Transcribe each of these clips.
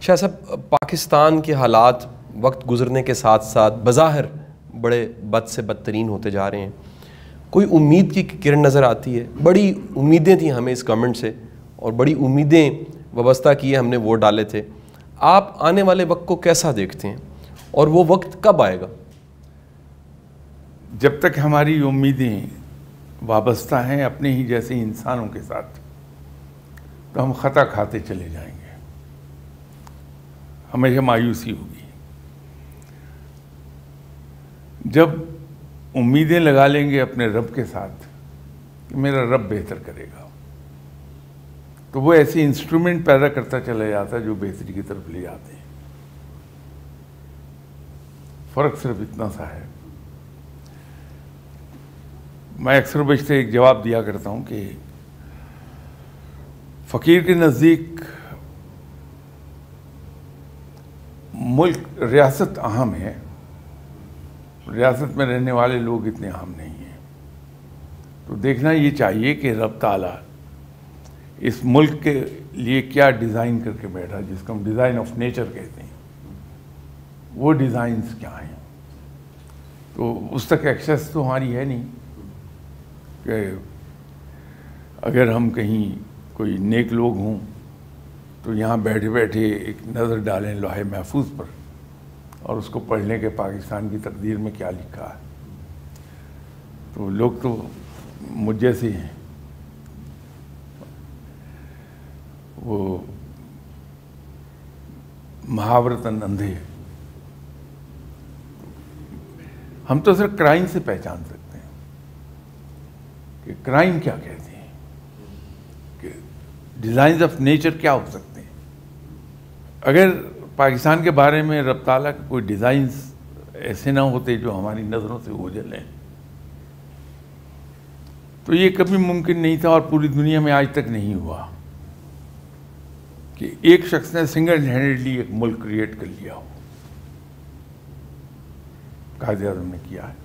शाह साहब, पाकिस्तान के हालात वक्त गुजरने के साथ साथ बज़ाहिर बड़े बद से बदतरीन होते जा रहे हैं। कोई उम्मीद की किरण नज़र आती है? बड़ी उम्मीदें थी हमें इस गवर्नमेंट से और बड़ी उम्मीदें वाबस्ता किए हमने वोट डाले थे। आप आने वाले वक्त को कैसा देखते हैं और वो वक्त कब आएगा? जब तक हमारी उम्मीदें वाबस्ता हैं अपने ही जैसे इंसानों के साथ, तो हम ख़ता खाते चले जाएंगे, हमेशा मायूसी होगी। जब उम्मीदें लगा लेंगे अपने रब के साथ कि मेरा रब बेहतर करेगा, तो वो ऐसे इंस्ट्रूमेंट पैदा करता चला जाता है जो बेहतरी की तरफ ले जाते हैं। फ़र्क सिर्फ इतना सा है। मैं अक्सर बचते एक जवाब दिया करता हूँ कि फ़कीर के नज़दीक मुल्क रियासत अहम है, रियासत में रहने वाले लोग इतने अहम नहीं हैं। तो देखना ये चाहिए कि रब ताला इस मुल्क के लिए क्या डिज़ाइन करके बैठा, जिसको हम डिज़ाइन ऑफ नेचर कहते हैं, वो डिज़ाइंस क्या हैं। तो उस तक एक्सेस तो हमारी है नहीं कि अगर हम कहीं कोई नेक लोग हों तो यहाँ बैठे बैठे एक नज़र डालें लौहे महफूज पर और उसको पढ़ने के पाकिस्तान की तकदीर में क्या लिखा है। तो लोग तो मुझ जैसे हैं, वो महावरतन अंधे हैं। हम तो सिर्फ क्राइम से पहचान सकते हैं कि क्राइम क्या कहते हैं, कि डिज़ाइंस ऑफ नेचर क्या हो सकते हैं। अगर पाकिस्तान के बारे में रब ताला के कोई डिज़ाइंस ऐसे ना होते जो हमारी नज़रों से ओझल हैं, तो ये कभी मुमकिन नहीं था और पूरी दुनिया में आज तक नहीं हुआ कि एक शख्स ने सिंगल हैंडेडली एक मुल्क क्रिएट कर लिया हो। कायदे आज़म ने किया है।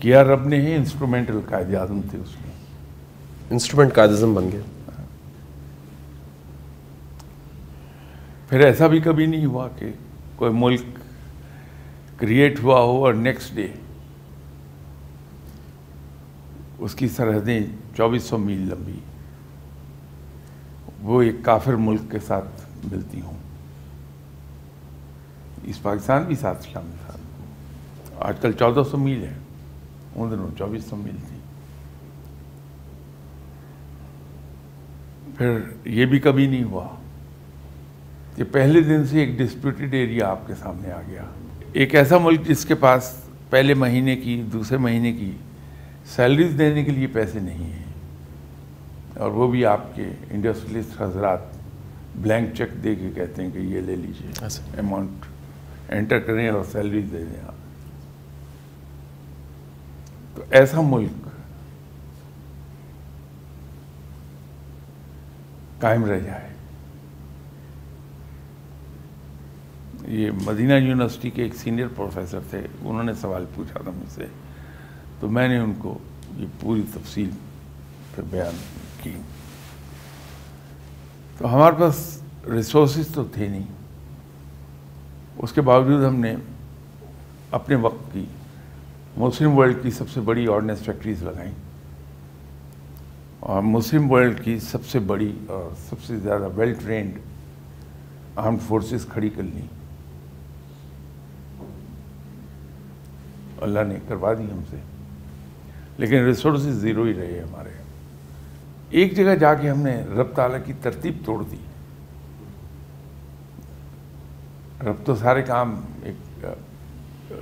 किया रब ने है, इंस्ट्रूमेंटल कायदे आज़म थे, उसमें इंस्ट्रूमेंट कायदे आज़म बन गया। फिर ऐसा भी कभी नहीं हुआ कि कोई मुल्क क्रिएट हुआ हो और नेक्स्ट डे उसकी सरहदें 2400 मील लंबी वो एक काफिर मुल्क के साथ मिलती हों। इस पाकिस्तान भी साथ शामिल था। आजकल 1400 मील है, उन दिनों 2400 मील थी। फिर ये भी कभी नहीं हुआ कि पहले दिन से एक डिस्प्यूटेड एरिया आपके सामने आ गया। एक ऐसा मुल्क जिसके पास पहले महीने की, दूसरे महीने की सैलरीज देने के लिए पैसे नहीं हैं, और वो भी आपके इंडस्ट्रियलिस्ट हजरात ब्लैंक चेक दे के कहते हैं कि ये ले लीजिए, अमाउंट एंटर करें और सैलरीज दे दें आप। तो ऐसा मुल्क कायम रह जाए। ये मदीना यूनिवर्सिटी के एक सीनियर प्रोफेसर थे, उन्होंने सवाल पूछा था मुझसे, तो मैंने उनको ये पूरी तफसील पे बयान की। तो हमारे पास रिसोर्सेज तो थे नहीं, उसके बावजूद हमने अपने वक्त की मुस्लिम वर्ल्ड की सबसे बड़ी ऑर्डिनेंस फैक्ट्रीज लगाई और मुस्लिम वर्ल्ड की सबसे बड़ी और सबसे ज़्यादा वेल ट्रेंड आर्म्ड फोर्सेस खड़ी कर ली। अल्लाह ने करवा दी हमसे, लेकिन रिसोर्सेज ज़ीरो ही रहे हमारे। एक जगह जाके हमने रब ताला की तरतीब तोड़ दी। रब तो सारे काम एक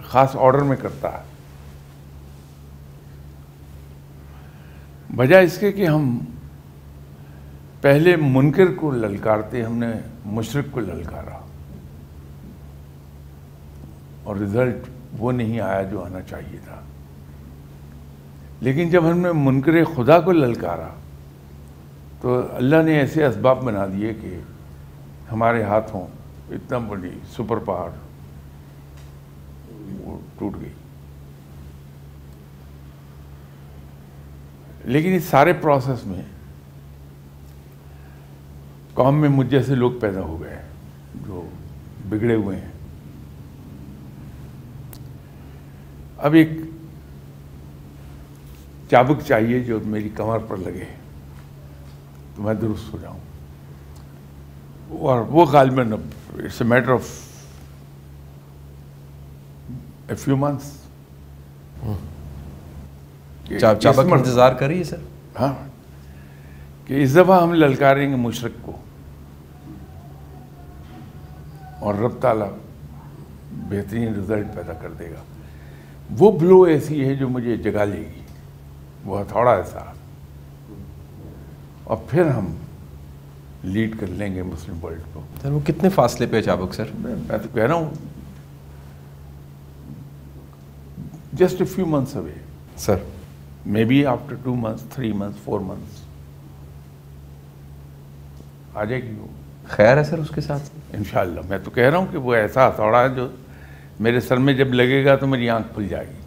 ख़ास ऑर्डर में करता है, बजाय इसके कि हम पहले मुनकर को ललकारते, हमने मुशरिक को ललकारा और रिज़ल्ट वो नहीं आया जो आना चाहिए था। लेकिन जब हमने मुनकर खुदा को ललकारा तो अल्लाह ने ऐसे असबाब बना दिए कि हमारे हाथों इतना बड़ी सुपर पावर वो टूट गई। लेकिन इस सारे प्रोसेस में कौम में मुझ जैसे लोग पैदा हो गए हैं जो बिगड़े हुए हैं। अब एक चाबुक चाहिए जो मेरी कमर पर लगे तो मैं दुरुस्त हो जाऊं, और वो गालिबन it's a matter of a few months। चाबुक का इंतजार करिए सर। हाँ, कि इस दफ़ा हम ललकारेंगे मुशरक को और रब ताला बेहतरीन रिजल्ट पैदा कर देगा। वो ब्लो ऐसी है जो मुझे जगा लेगी, वो हथौड़ा ऐसा, और फिर हम लीड कर लेंगे मुस्लिम वर्ल्ड को। सर वो कितने फासले पे है चाबुक सर? मैं तो कह रहा हूँ just a few months away, sir, maybe after 2 months, 3 months, 4 months आ जाएगी वो। खैर है सर उसके साथ इंशाल्लाह। मैं तो कह रहा हूँ कि वो ऐसा हथौड़ा है जो मेरे सर में जब लगेगा तो मेरी आंख खुल जाएगी।